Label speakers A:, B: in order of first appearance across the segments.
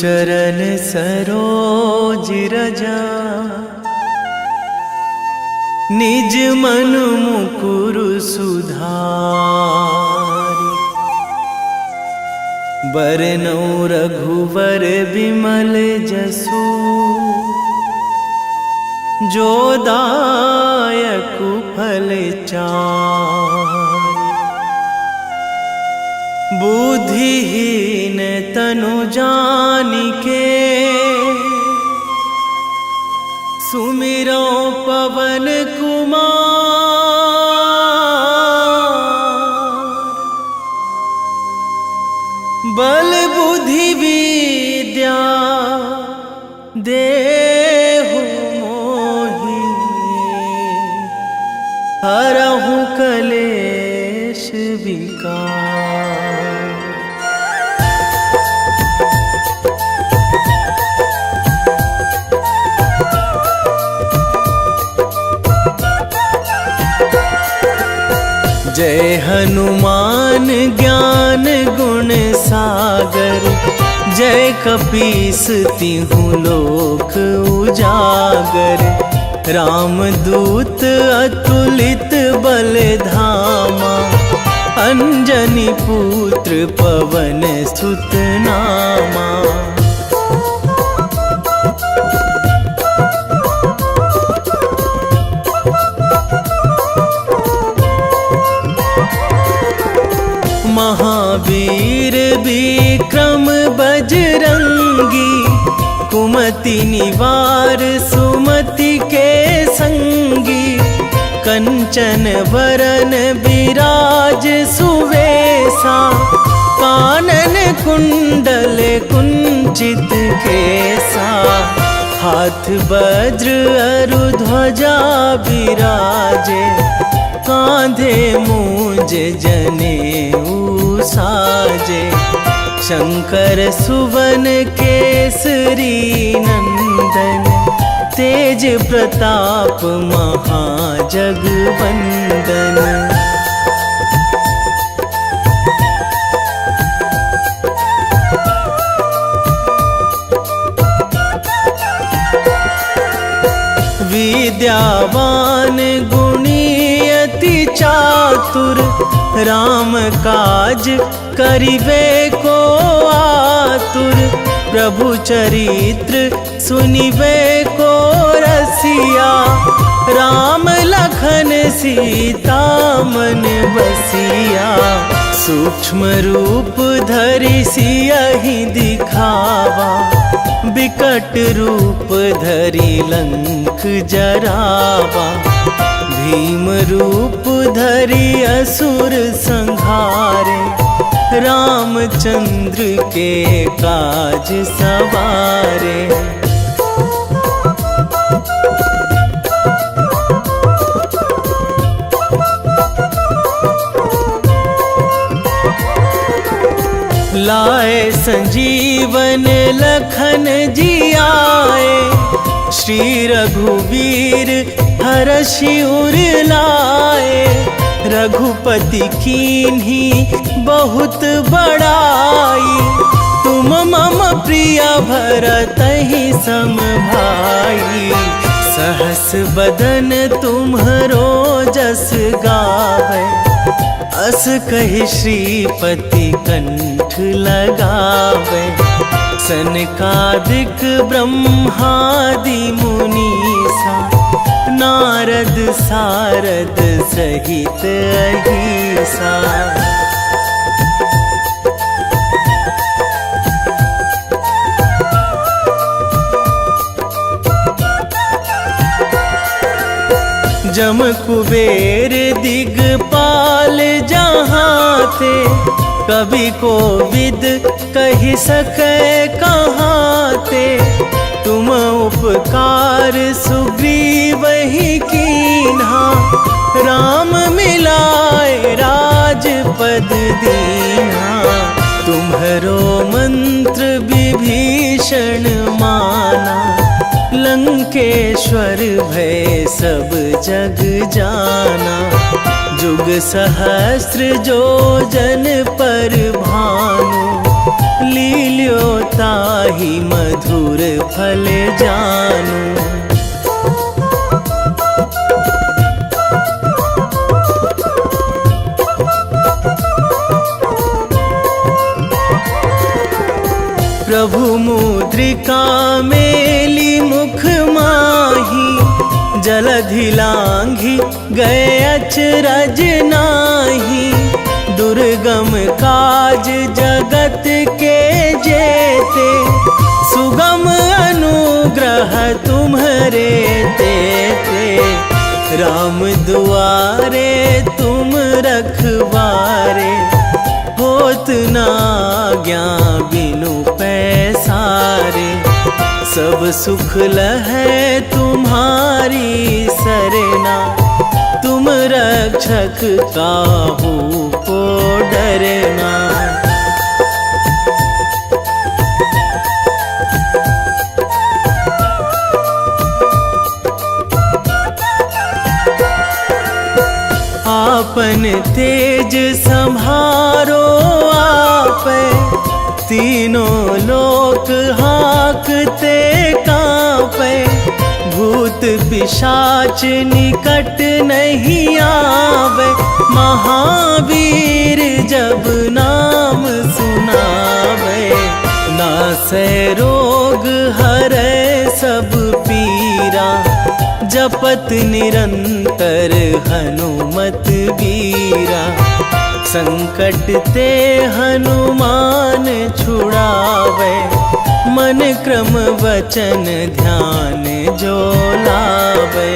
A: चरण सरोज रजा, निज मन मुकुर सुधारि। बरनौ रघुवर बिमल जसु, जो दायक फल चारि। बुद्धिहीन तनु जानिके, सुमिरो पवन कुमार। बल बुद्धि विद्या देहु मोहि, हरहु कलेश विकार। जय हनुमान ज्ञान गुण सागर, जय कपीस तिहु लोक उजागर। रामदूत अतुलित बल धामा, अंजनी पुत्र पवन सुत नामा। महावीर विक्रम बजरंगी, कुमति निवार सुमति के संगी। कंचन वरन विराज सुवेशा, कानन कुंडल कुंचित केसा। हाथ वज्र अरु ध्वजा बिराजे, कांधे मूंज जनेऊ साजे। शंकर सुवन केसरी नंदन, तेज प्रताप महाजगवंदन। विद्यावान गुणी अति चातुर, राम काज करिबे को आतुर। प्रभु चरित्र सुनिबे को रसिया, राम लखन सीता मन बसिया। सूक्ष्म रूप धरि सियहि दिखावा, बिकट रूप धरि लंक जरावा। भीम रूप धरि असुर संहारे, रामचंद्र के काज सवारे। लाए संजीवन लखन जियाए, श्री रघुवीर हरषि उर लाए। रघुपति कीन्ही बहुत बड़ाई, तुम मम प्रिय भरतहि सम भाई। सहस बदन तुम्हरो जस गावै, अस कहि श्रीपति कंठ लगावै। सनकादिक ब्रह्मादि मुनीसा, नारद सारद सहित अहिसा। जम कुबेर दिगपाल जहाँ थे, कवि कोविद कहि सकै कहाँ ते। तुम उपकार सुग्रीवहि कीन्हा, राम मिलाए राजपद दीन्हा। तुम्हरो मंत्र विभीषण माना, लंकेश्वर भय सब जग जाना। जुग सहस्र जो जन पर भानु, लील्यो ताहि मधुर फल जानू। प्रभु मुद्रिका मेली मुख माही, जलधि लांघी गए अचरज नाही। दुर्गम काज जगत के जेते, सुगम अनुग्रह तुम्हरे तेते। राम दुआरे तुम रखवारे, होत ना आज्ञा बिनु पैसारे। सब सुख लहै तुम्हारी सरना, तुम रक्षक काहू को डरना। आपन तेज संभारो आपे, तीनों लोक हाँकते कांपे। भूत पिशाच निकट नहीं आवे, महावीर जब नाम सुनावे। नासै रोग हरै सब पीरा, जपत निरंतर हनुमत बीरा। संकट ते हनुमान छुड़ावे, मन क्रम वचन ध्यान जो लावे।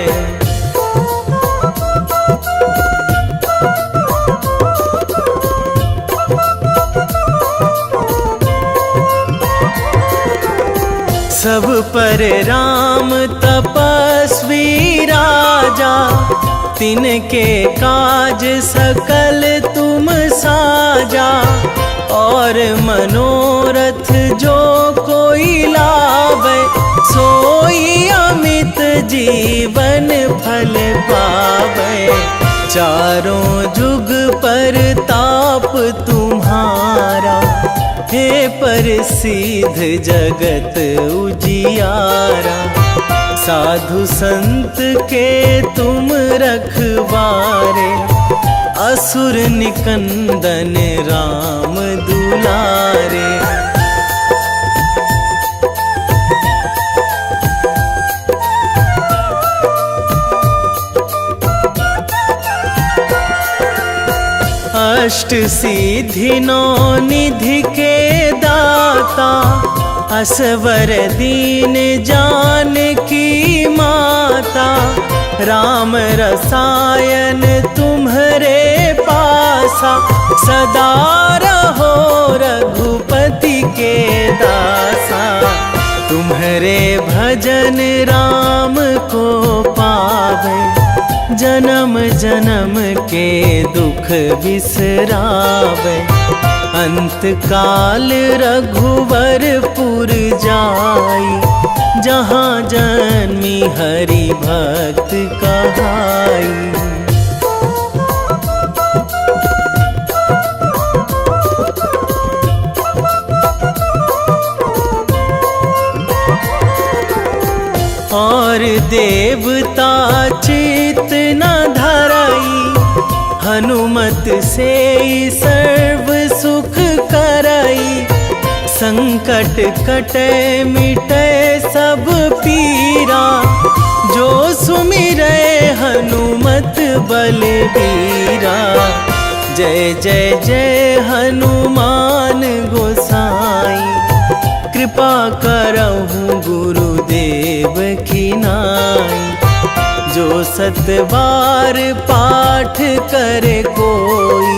A: सब पर राम तपस्वी राजा, तिनके काज सकल तुम साजा। और मनोरथ जो कोई लावे, सोई अमित जीवन फल पावे। चारों जुग पर ताप तुम्हारा, हे प्रसिद्ध जगत उजियारा। साधु संत के तुम रखवारे, असुर निकंदन राम दुलारे। अष्ट सिद्धि नौ निधि के दाता, असवर दीन जानकी माता। राम रसायन तुम्हरे पासा, सदा रहो रघुपति के दासा। तुम्हरे भजन राम को पावे, जन्म जन्म के दुख बिसरावे। अंत काल रघुवरपुर जाई, जहाँ जन्मी हरि भक्त कहाई। और देवता चित न धराई, हनुमत से सर्व सुख कराई। संकट कटे मिटे सब पीरा, जो सुमिरै हनुमत बलबीरा। जय जय जय हनुमान गोसाई, कृपा करहु गुरुदेव की नाई। जो सतबार पाठ करे कोई,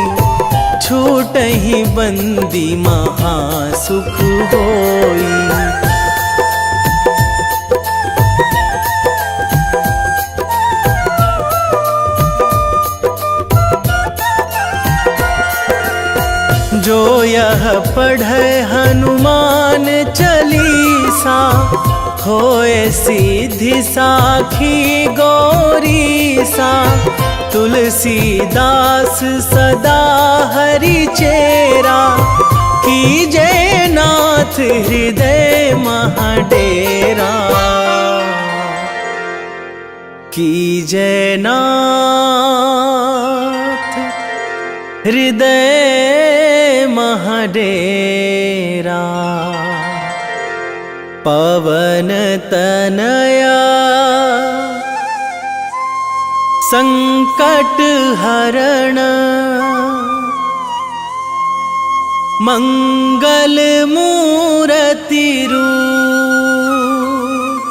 A: छूटहि बंदी महासुख होई। जो यह पढ़े हनुमान चालीसा, होए सिद्धि साखी गौरीसा। तुलसीदास सदा हरि चेरा, कीजे नाथ हृदय महाडेरा, कीजे नाथ हृदय महाडेरा। पवन तनया संकट हरण, मंगल मूर्ति रूप,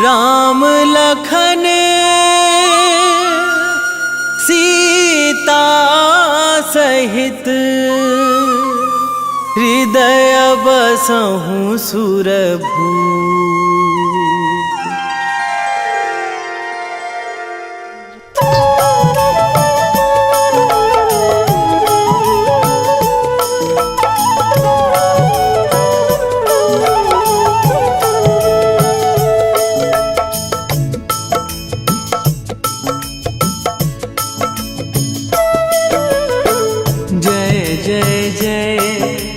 A: राम लखन सीता सहित, हृदय बसहु सुरभूप।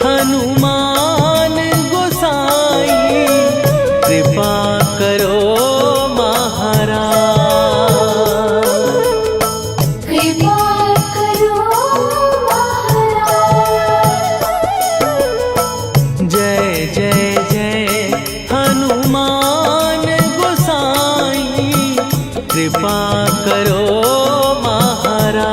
A: हनुमान गोसाई कृपा करो महाराज,
B: कृपा करो महाराज।
A: जय जय जय हनुमान गोसाई कृपा करो महाराज।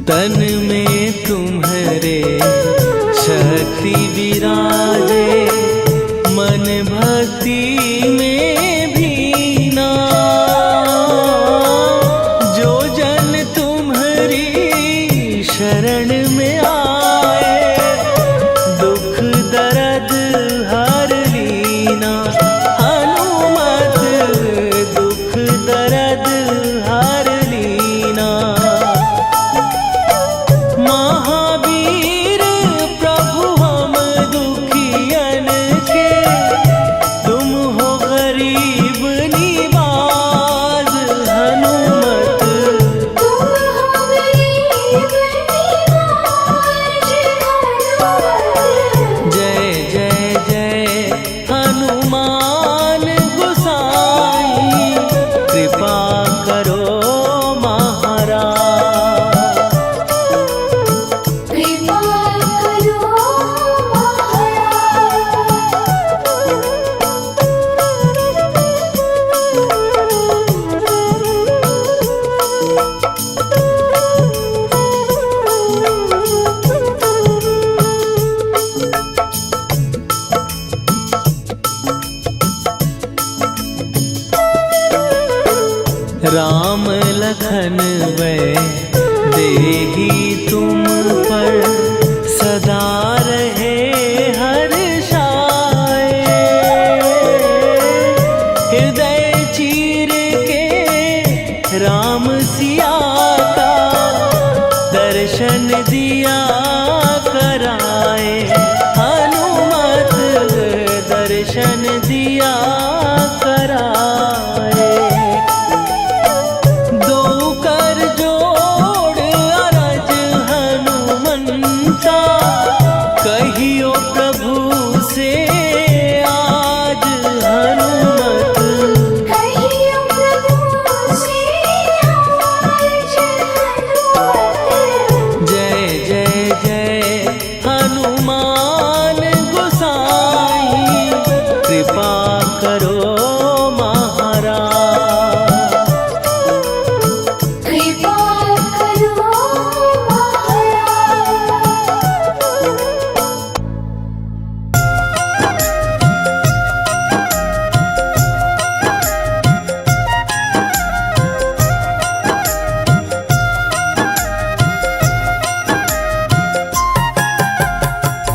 A: तन में तुम्हारे शक्ति विराजे, मन भक्ति में भीना। जो जन तुम्हारी शरण में आए, दुख दर्द हर लीना। हनुमत दुख दर्द हर लीना। महावीर प्रभु हम दुखिया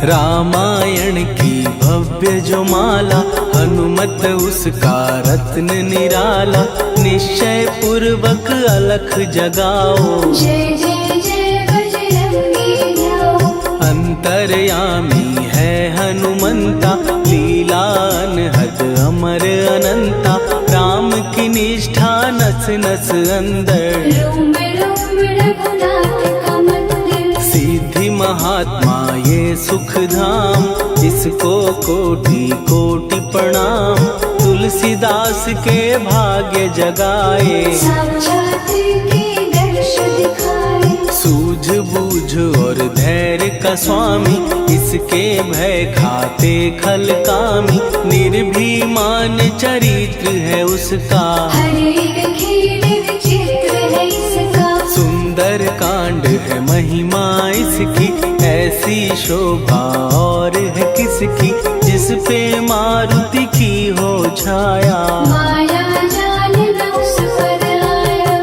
A: रामायण की भव्य जो माला, हनुमत उसका रत्न निराला। निश्चय पूर्वक अलख जगाओ,
B: जय जय जय बजरंगी जाओ।
A: अंतर्यामी है हनुमंता, लीला अनहद अमर अनंता। राम की निष्ठा नस नस अंदर,
B: रोम रोम रघुनाथ का मंदिर।
A: सिद्धि महात्मा ये सुख धाम, इसको कोटि कोटि प्रणाम। तुलसीदास के भाग्य जगाए,
B: साक्षात के दर्श दिखाए।
A: सूझ बूझ और धैर्य का स्वामी, इसके भय खाते खल कामी। निर्भीमान चरित्र है उसका,
B: हर एक खेल विचित्र है इसका।
A: सुंदर कांड है महिमा इसकी। ऐसी शोभा और है किसकी, जिस पे मारुति की हो छाया।
B: माया जाल न उस पर आया।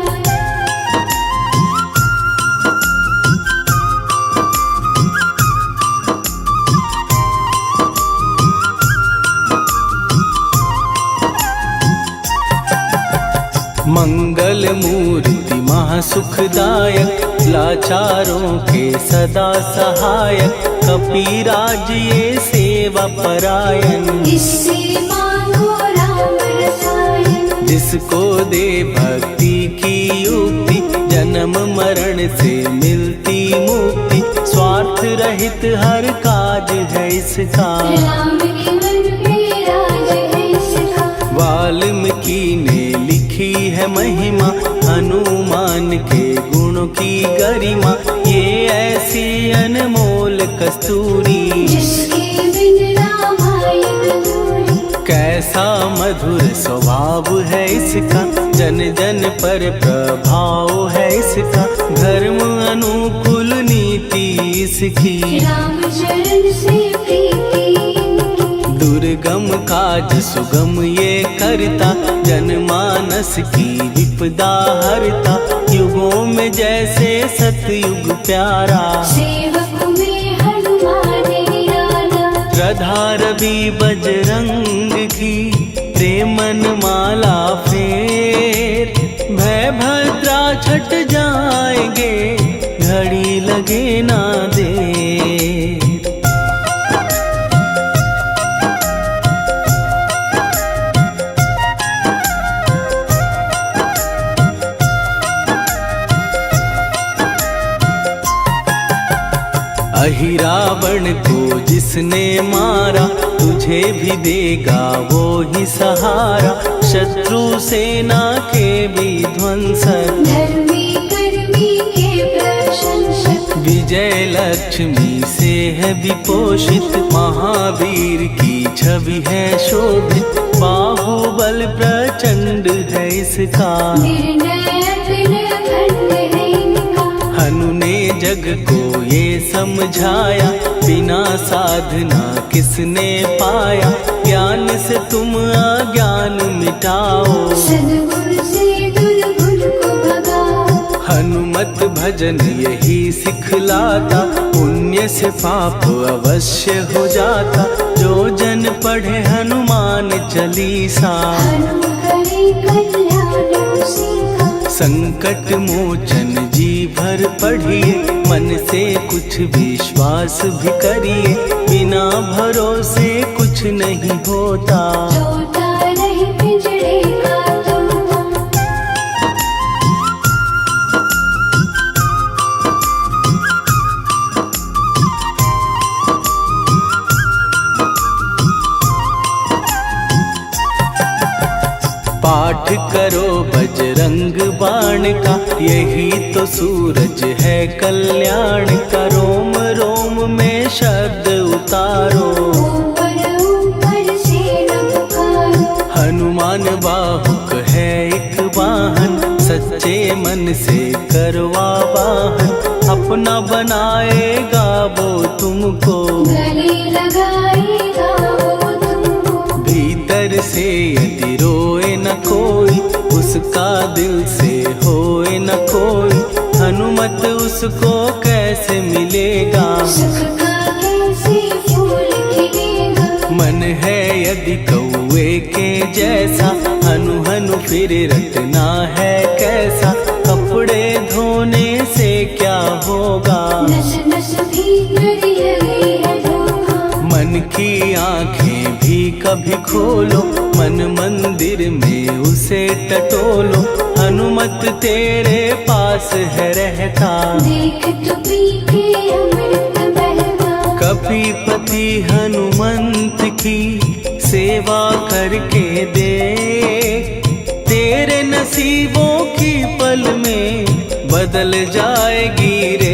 A: मंगल मूर्ति महासुखदायक, लाचारों के सदा सहायक। कपीराज ये सेवा परायण,
B: इससे मांगो राम रसायन।
A: जिसको दे भक्ति की युक्ति, जन्म मरण से मिलती मुक्ति। स्वार्थ रहित हर काज है इसका,
B: राम के मन में राज है इसका।
A: वाल्मीकि ने लिखी है महिमा, हनुमान के गुणों की गरिमा। ये ऐसी अनमोल कस्तूरी,
B: जिसके बिन रामायण अधूरी।
A: कैसा मधुर स्वभाव है इसका, जन जन पर प्रभाव है इसका। धर्म अनुकूल नीति इसकी,
B: राम चरण से प्रीति इनकी।
A: दुर्गम काज सुगम ये करता, जनमानस की विपदा हरता। युगों में जैसे सतयुग प्यारा,
B: सेवक में हनुमान निराला।
A: श्रद्धा रवि बजरंग की, प्रेमन माला फेर। भय भद्रा छट जाएंगे, घड़ी लगे ना दे। अहि रावण को जिसने मारा, तुझे भी देगा वो ही सहारा। शत्रु सेना के विध्वंसक,
B: धर्मी कर्मी के प्रशंसक।
A: विजय लक्ष्मी से है विपोषित। महावीर की छवि है शोभित, बाहुबल प्रचंड है इसका।
B: निर्णय अखंड है इनका।
A: हनु ने जग को ये समझाया, बिना साधना किसने पाया। ज्ञान से तुम अज्ञान मिटाओ,
B: सद्गुण से दुर्गुण को भगाओ।
A: हनुमत भजन यही सिखलाता, पुण्य से पाप अवश्य हो जाता। जो जन पढ़े हनुमान चालीसा,
B: हनु करे कल्याण उसी का।
A: संकट मोचन जी भर पढ़िए, मन से कुछ विश्वास भी करिए। बिना भरोसे कुछ नहीं होता,
B: तोता रहे पिंजड़े का तोता।
A: पाठ करो बजरंग बाण का, यही तो सूरज है कल्याण का। रोम रोम में शब्द उतारो,
B: ऊपर ऊपर से न पुकारो।
A: हनुमान बाहुक है एक वाहन, सच्चे मन से करवा वाहन। अपना बनाएगा वो तुमको,
B: गले लगाएगा वो तुमको।
A: भीतर से यदि रोए न कोई, उसका दिल से होए न कोई। हनुमत उसको कैसे मिलेगा,
B: सुख का कैसे से फूल खिलेगा।
A: मन है यदि कौवे के जैसा, हनु हनु फिर रटना है कैसा। कपड़े धोने से क्या होगा,
B: नस नस भीतर लगी है धोखा।
A: मन की आंखें भी कभी खोलो, मन मंदिर में उसे टटोलो। हनुमत तेरे पास है रहता,
B: देख तो पी के अमृत बहता।
A: कपीपति हनुमंत की सेवा करके दे, तेरे नसीबों की पल में बदल जाएगी रे।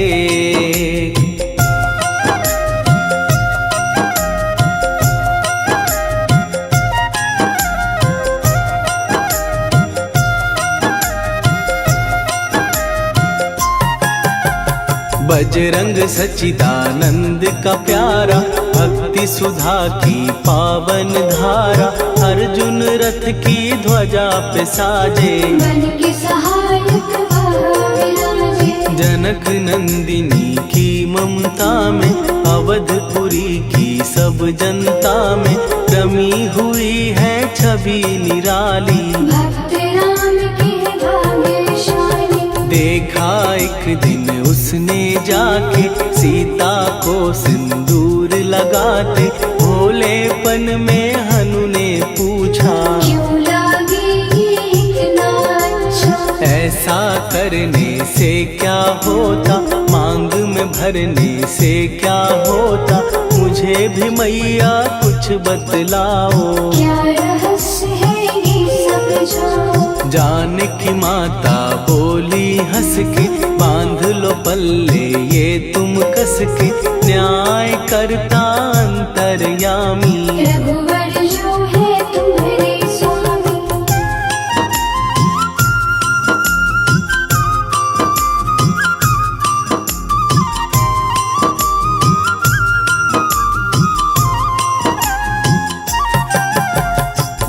A: बजरंग सच्चिदानंद का प्यारा, भक्ति सुधा की पावन धारा। अर्जुन रथ की ध्वजा पे साजे,
B: बन के सहायक वह विराजे।
A: जनक नंदिनी की ममता में, अवधपुरी की सब जनता में रमी हुई है छवि निराली।
B: भक्त राम के भाग्यशाली,
A: देखा एक दिन उसने जाके सीता को सिंदूर लगाते। भोलेपन में हनु ने पूछा,
B: क्यों लागे ये इतना अच्छा।
A: ऐसा करने से क्या होता, मांग में भरने से क्या होता। मुझे भी मैया कुछ बतलाओ,
B: क्या रहस्य है ये सब जाओ।
A: जानकी माता बोली हंस के, बांध लो पल्ले ये तुम कस के। न्याय करता अंतर्यामी,
B: रघुवर जो है तुम्हारे स्वामी।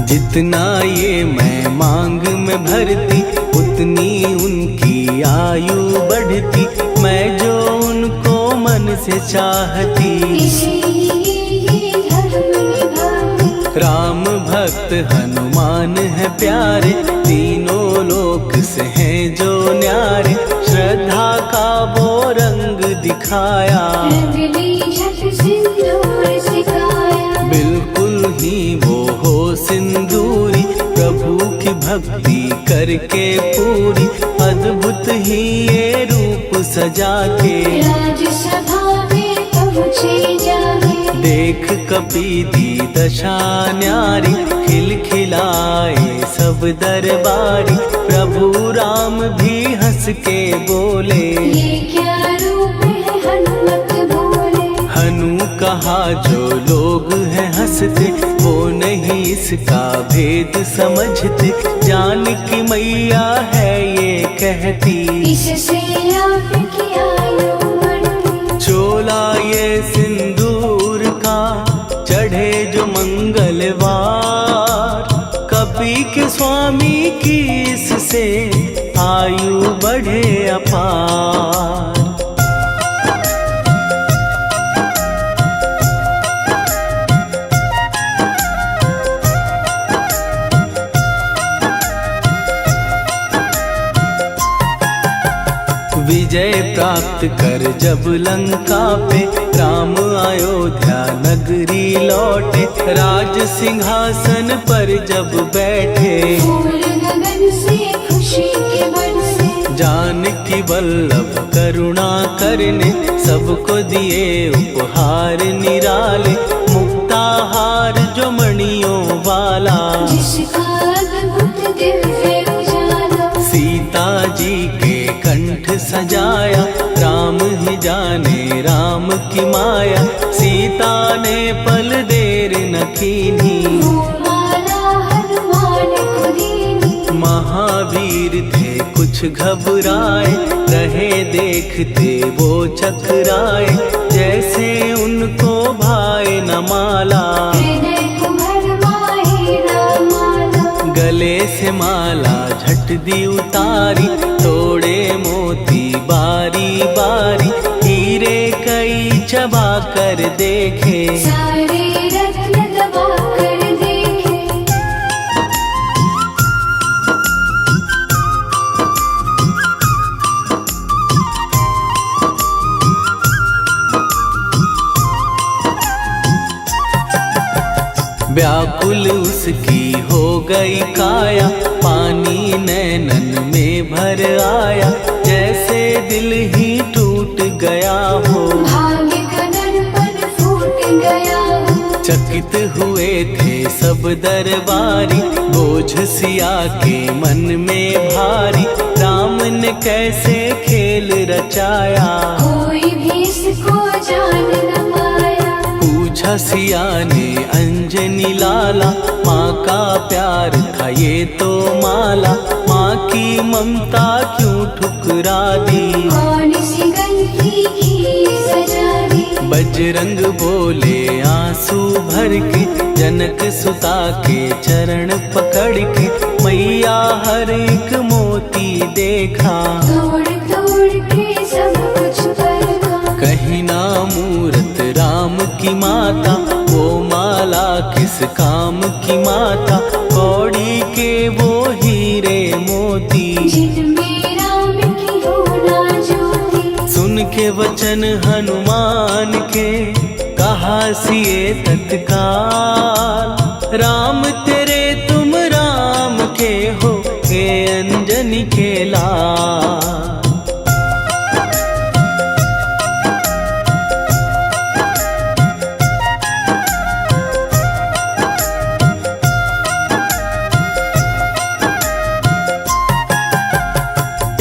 A: जितना ये मैं मांग में भरती, उतनी उनकी आयु बढ़ती। मैं जो उनको मन से चाहती,
B: इसीलिए ये धर्म निभाती।
A: राम भक्त हनुमान है प्यारे, तीनों लोक से हैं जो न्यारे। श्रद्धा का वो रंग दिखाया,
B: रंग ली झट सिंदूर सिखाया।
A: बिल्कुल ही वो हो सिंदूरी, प्रभु की भक्ति करके पूरी। अद्भुत ही ये रूप सजा के,
B: राजसभा में पहुँचे जाके।
A: देख कपी दी दशा न्यारी, खिलखिलाए सब दरबारी। प्रभु राम भी हंस के बोले,
B: ये क्या रूप है हनुमत बोले।
A: हनु कहा जो लोग हैं हंसते, वो नहीं इसका भेद समझते। जानकी मैया है ये कहती,
B: इससे आपकी आयु बढ़ती।
A: चोला ये सिंदूर का चढ़े जो मंगलवार। कपी के स्वामी की इससे आयु बढ़े अपार। विजय प्राप्त कर जब लंका पे, राम अयोध्या नगरी लौटे। राज सिंहासन पर जब बैठे,
B: फूल गगन से खुशी के बरसे।
A: जानकी वल्लभ करुणा करने, सबको दिए उपहार निराले। मुक्ताहार जो मणियों वाला,
B: जिसका अद्भुत दिव्य उजाला।
A: सीता जी के कंठ सजाया। राम ही जाने राम की माया, सीता ने पल देर न कीन्ही।
B: वो माला हनुमान को दीनी।
A: महावीर थे कुछ घबराए, रहे देखते वो चकराए। जैसे उनको भाए न माला,
B: हृदय को भरमाए रामाला।
A: गले से माला झट दी उतारी। तोड़े मोती बारी बारी, हीरे कई चबा कर देखे।
B: सारे रत्न दबा कर देखे।
A: व्याकुल उसकी हो गई काया, पानी नैनन में भर आया, जैसे दिल ही टूट गया हो।
B: भाग्य का दर्पण फूट गया हो।
A: चकित हुए थे सब दरबारी, बोझ सिया के मन में भारी, राम ने कैसे खेल रचाया।
B: कोई भी इसको जान न पाया।
A: पूछा सिया ने अंजनी लाला, माँ का प्यार था ये तो माला, माँ की ममता क्यों ठुकरा दी।
B: कौन सी गलती की सजा दी।
A: बजरंग बोले आंसू भर के, जनक सुता के चरण पकड़ के, मैया हर एक मोती देखा।
B: तोड़ तोड़ के सब कुछ परखा।
A: कहीं ना मूरत राम की माता, वो माला किस काम की माता, कौड़ी के वो हीरे मोती,
B: जिनमें राम की हो ना ज्योति।
A: सुन के वचन हनुमान के, कहा सिए तत्काल, राम तेरे तुम राम के हो, हे अंजनी के लाल।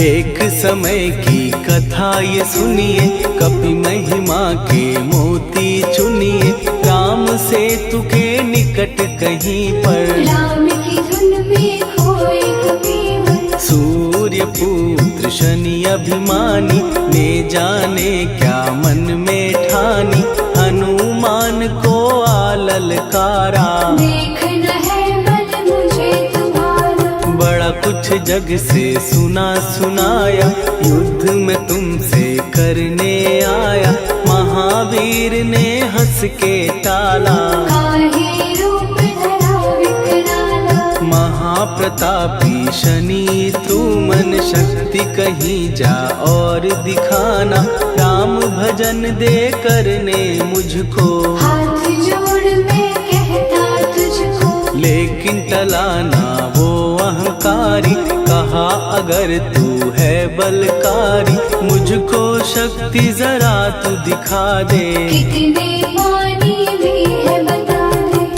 A: एक समय की कथा ये सुनिए, कपि महिमा के मोती चुनिए, राम सेतु के निकट कहीं पर,
B: राम की धुन में खोए कबीर।
A: सूर्य पुत्र शनि अभिमानी, ने जाने क्या मन में ठानी, हनुमान को आललकारा।
B: देखना है बल मुझे तुम्हारा।
A: बड़ा कुछ जग से सुना सुनाया, युद्ध में तुमसे करने आया, महावीर ने हंस के टाला।
B: काहे रूप धरा विकराला।
A: महाप्रतापी शनि तू मन शक्ति कहीं जा और दिखाना, राम भजन दे करने मुझको।
B: हाथ जोड़ मैं कहता तुझको।
A: लेकिन टलाना वो अहंकारी, कहा अगर तू है बलकारी, मुझको शक्ति जरा तू दिखा दे।
B: कितने पानी भी है बता दे।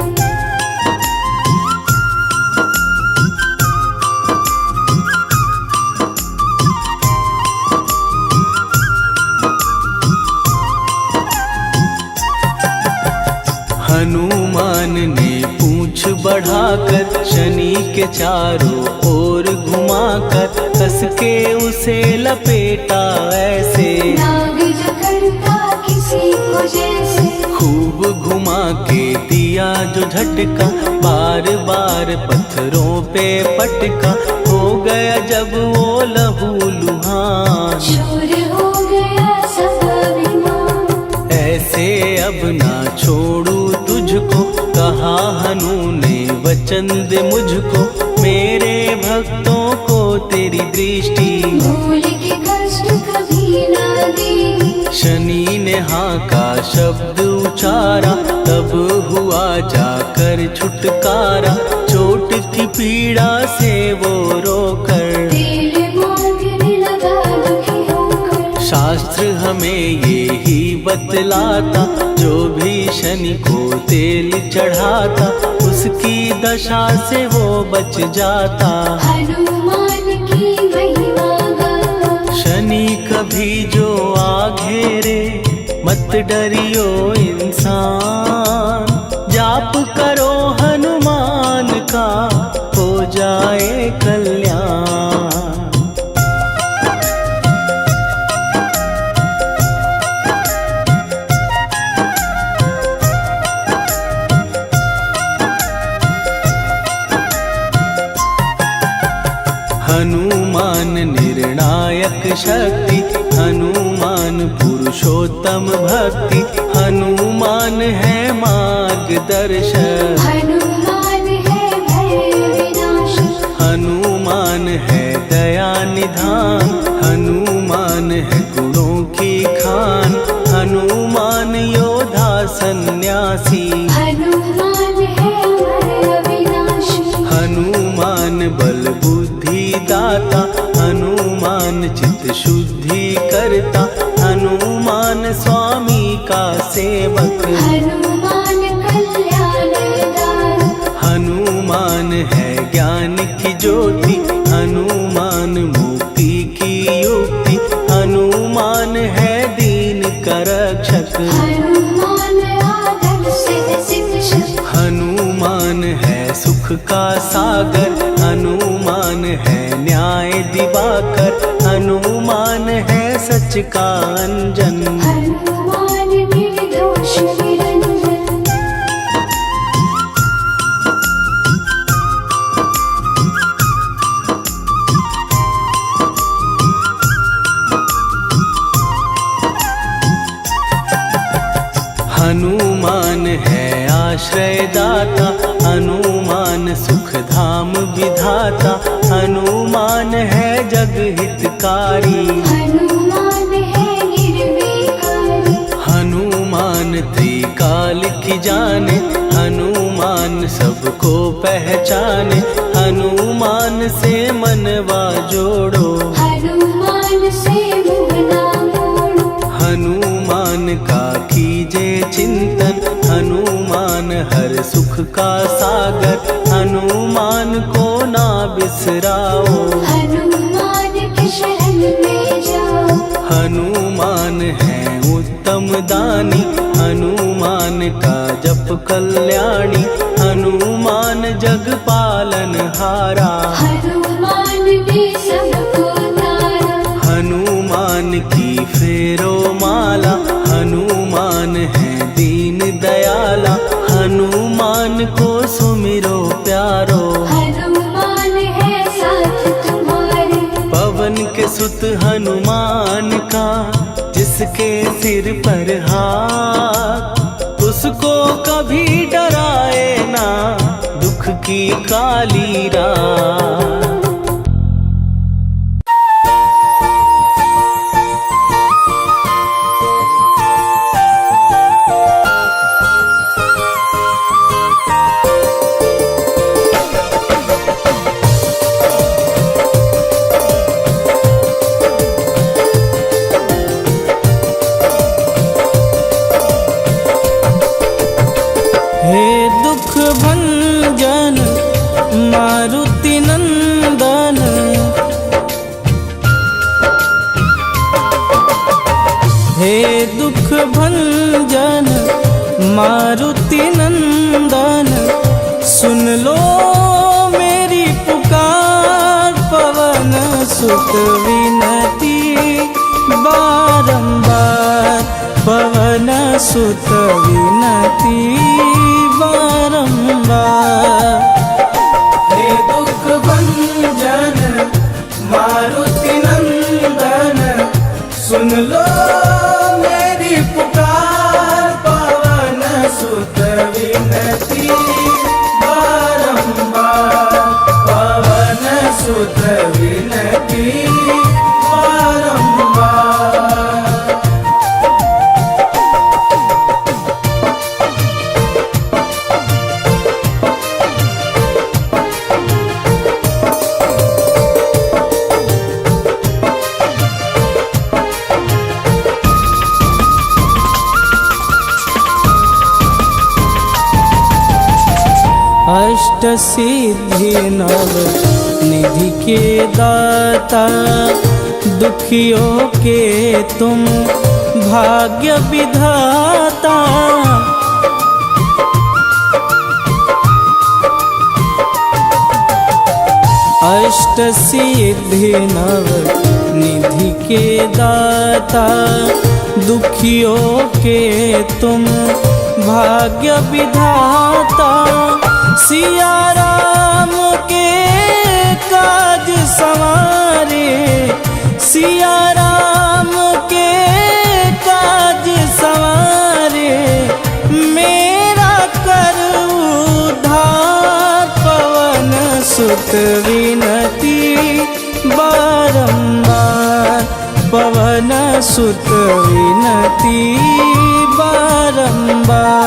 A: हनुमान ने पूंछ बढ़ाकर, शनि के चारों ओर घुमाकर, कस के उसे लपेटा ऐसे।
B: नाग जो करता किसी को जैसे।
A: खूब घुमा के दिया जो झटका, बार बार पत्थरों पे पटका, हो गया जब वो लहू लुहान।
B: शूर हो गया सब अभिमान।
A: ऐसे अब ना छोड़ू तुझको, कहा हनु ने वचन दे मुझको, मेरे भक्तों को तेरी दृष्टि।
B: भूल के कष्ट कभी ना देगी।
A: शनि ने हाँ का शब्द उचारा, तब हुआ जाकर छुटकारा, चोट की पीड़ा से वो रोकर।
B: तेल मांगने लगा दुखी होकर।
A: शास्त्र हमें ये ही बतलाता, जो भी शनि को तेल चढ़ाता, उसकी दशा से वो बच जाता।
B: हनुमान की महिमा गाता।
A: शनि कभी जो आ घेरे, मत डरियो इंसान, जाप करो हनुमान का, हो जाए कल्याण। हनुमान निर्णायक शक्ति, हनुमान पुरुषोत्तम भक्ति, भक्ति, हनुमान है मार्गदर्शक।
B: हनुमान है भय विनाशक,
A: हनुमान है दया निधान, हनुमान है गुणों की खान, हनुमान योद्धा सन्यासी।
B: हनुमान है भय विनाशक,
A: हनुमान बल बुद्धि दाता, हनुमान चित्त शुद्धि करता, हनुमान स्वामी का सेवक।
B: हनुमान कल्याणदायक,
A: हनुमान है ज्ञान की ज्योति, हनुमान मुक्ति की युक्ति, हनुमान है दीन का रक्षक।
B: हनुमान आदर्श शिक्षक,
A: हनुमान है सुख का सागर, हनुमान है न्याय दिवाकर, हनुमान है सच का अंजन।
B: हनुमान निर्दोष निरंजन,
A: हनुमान है आश्रय दाता, हनुमान सुख धाम विधाता, हनुमान है जग हितकारी।
B: हनुमान है निर्विकारी,
A: हनुमान त्रिकाल की जाने, हनुमान सबको पहचाने, हनुमान से मनवा जोड़ो।
B: हनुमान से मुँह ना मोड़ो,
A: हनुमान का कीजे चिंतन, हनुमान हर सुख का सागर, हनुमान को ना बिसराओ।
B: हनुमान की शरण में जाओ।
A: हनुमान है उत्तम दानी, हनुमान का जप कल्याणी, हनुमान जग पालन हारा।
B: हनुमान ने सबको तारा,
A: हनुमान की फेरो माला, हनुमान है दीन दयाला, हनुमान को सुमिरो प्यारो।
B: हनुमान है साथ तुम्हारे,
A: पवन के सुत हनुमान का, जिसके सिर पर हाथ, उसको कभी डराए ना दुख की काली रात। हे दुख भंजन मारुति नंदन, हे दुख भंजन मारुति नंदन, सुन लो मेरी पुकार, पवन सुत विनती बारंबार, पवन सुत विनती बारंबार। हे दुख भंजन मारुति नंदन, सुन लो मेरी पुकार, पवन सुत विनती बारंबार, पवन सुत विनती बारंबार। अष्ट सिद्धि नव निधि के दाता, दुखियों के तुम भाग्य विधाता। अष्ट सिद्धि नव निधि के दाता, दुखियों के तुम भाग्य विधाता। सिया राम के काज सवारे, सिया राम के काज सवारे, सुत विनती बारंबार, पवन सुत विनती बारंबार।